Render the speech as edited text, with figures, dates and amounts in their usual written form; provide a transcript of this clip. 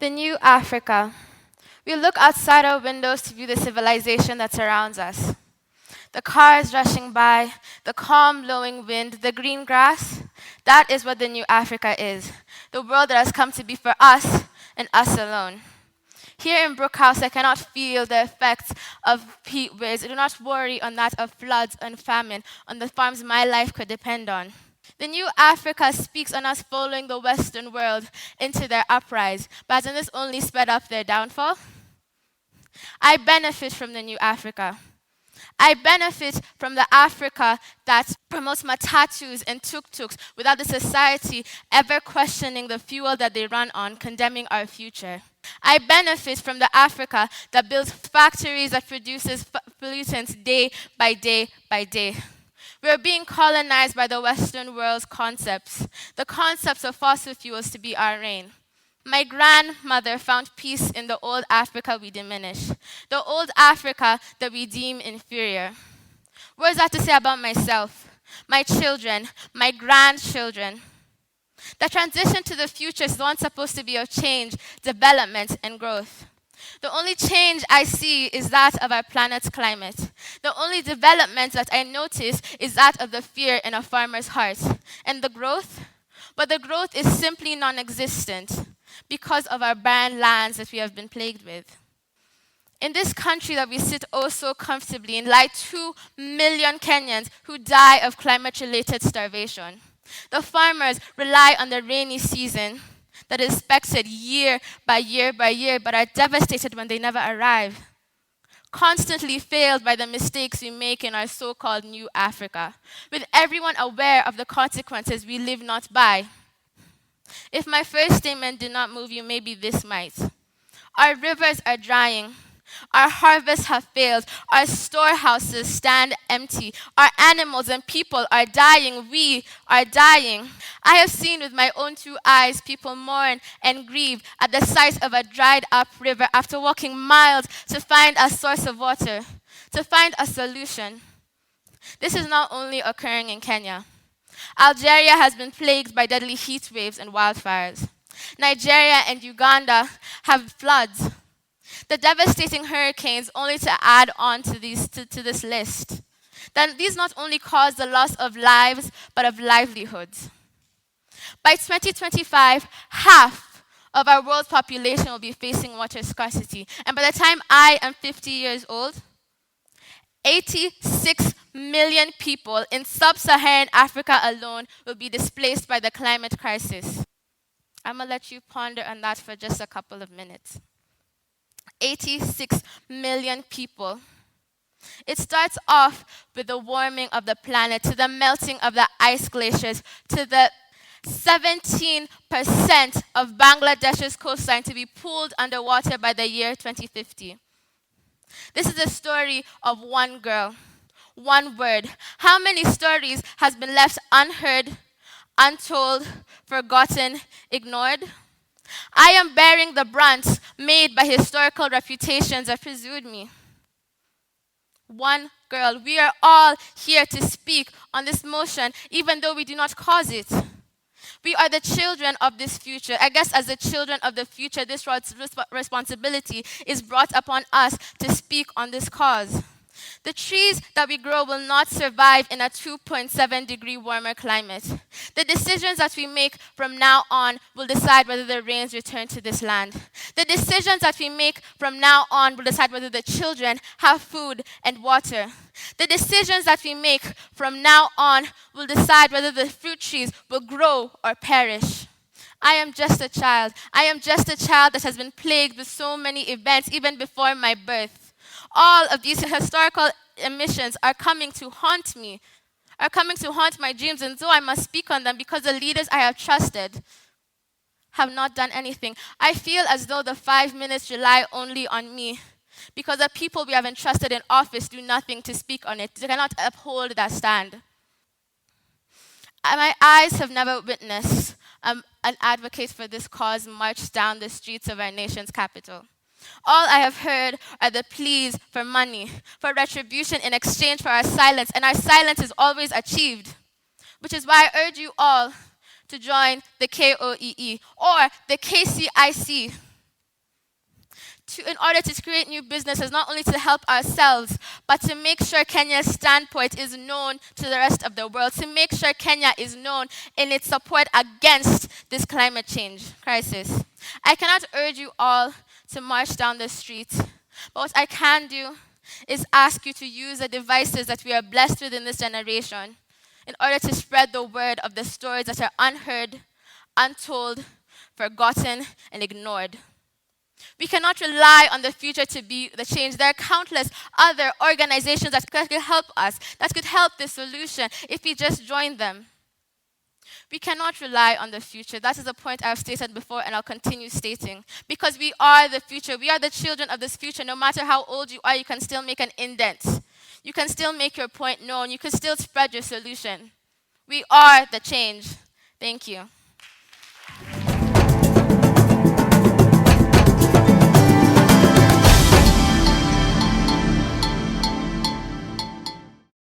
The new Africa. We look outside our windows to view the civilization that surrounds us. The cars rushing by, the calm blowing wind, the green grass. That is what the new Africa is. The world that has come to be for us and us alone. Here in Brookhouse, I cannot feel the effects of heat waves. I do not worry on that of floods and famine on the farms my life could depend on. The new Africa speaks on us following the Western world into their uprise, but hasn't this only sped up their downfall? I benefit from the new Africa. I benefit from the Africa that promotes matatus and tuk-tuks without the society ever questioning the fuel that they run on, condemning our future. I benefit from the Africa that builds factories that produces pollutants day by day by day. We're being colonized by the Western world's concepts, the concepts of fossil fuels to be our reign. My grandmother found peace in the old Africa we diminish, the old Africa that we deem inferior. What is that to say about myself, my children, my grandchildren? The transition to the future is the one supposed to be of change, development, and growth. The only change I see is that of our planet's climate. The only development that I notice is that of the fear in a farmer's heart. And the growth? But the growth is simply non-existent because of our barren lands that we have been plagued with. In this country that we sit oh so comfortably in lie 2 million Kenyans who die of climate-related starvation. The farmers rely on the rainy season that is expected year by year by year, but are devastated when they never arrive. Constantly failed by the mistakes we make in our so-called new Africa, with everyone aware of the consequences we live not by. If my first statement did not move you, maybe this might. Our rivers are drying. Our harvests have failed. Our storehouses stand empty. Our animals and people are dying. We are dying. I have seen with my own 2 eyes people mourn and grieve at the sight of a dried up river after walking miles to find a source of water, to find a solution. This is not only occurring in Kenya. Algeria has been plagued by deadly heat waves and wildfires. Nigeria and Uganda have floods. The devastating hurricanes, only to add on to this list. Then these not only cause the loss of lives, but of livelihoods. By 2025, half of our world's population will be facing water scarcity. And by the time I am 50 years old, 86 million people in sub-Saharan Africa alone will be displaced by the climate crisis. I'm going to let you ponder on that for just a couple of minutes. 86 million people. It starts off with the warming of the planet, to the melting of the ice glaciers, to the 17% of Bangladesh's coastline to be pulled underwater by the year 2050. This is the story of one girl, one word. How many stories has been left unheard, untold, forgotten, ignored? I am bearing the brunt made by historical reputations that precede me. One girl. We are all here to speak on this motion, even though we do not cause it. We are the children of this future. I guess as the children of the future, this responsibility is brought upon us to speak on this cause. The trees that we grow will not survive in a 2.7 degree warmer climate. The decisions that we make from now on will decide whether the rains return to this land. The decisions that we make from now on will decide whether the children have food and water. The decisions that we make from now on will decide whether the fruit trees will grow or perish. I am just a child. I am just a child that has been plagued with so many events even before my birth. All of these historical emissions are coming to haunt me, are coming to haunt my dreams, and so I must speak on them because the leaders I have trusted have not done anything. I feel as though the 5 minutes rely only on me because the people we have entrusted in office do nothing to speak on it. They cannot uphold that stand. My eyes have never witnessed an advocate for this cause march down the streets of our nation's capital. All I have heard are the pleas for money, for retribution in exchange for our silence, and our silence is always achieved. Which is why I urge you all to join the KOEE or the KCIC in order to create new businesses, not only to help ourselves, but to make sure Kenya's standpoint is known to the rest of the world, to make sure Kenya is known in its support against this climate change crisis. I cannot urge you all to march down the street, but what I can do is ask you to use the devices that we are blessed with in this generation in order to spread the word of the stories that are unheard, untold, forgotten, and ignored. We cannot rely on the future to be the change. There are countless other organizations that could help us, that could help this solution if we just join them. We cannot rely on the future. That is a point I've stated before and I'll continue stating. Because we are the future. We are the children of this future. No matter how old you are, you can still make an indent. You can still make your point known. You can still spread your solution. We are the change. Thank you.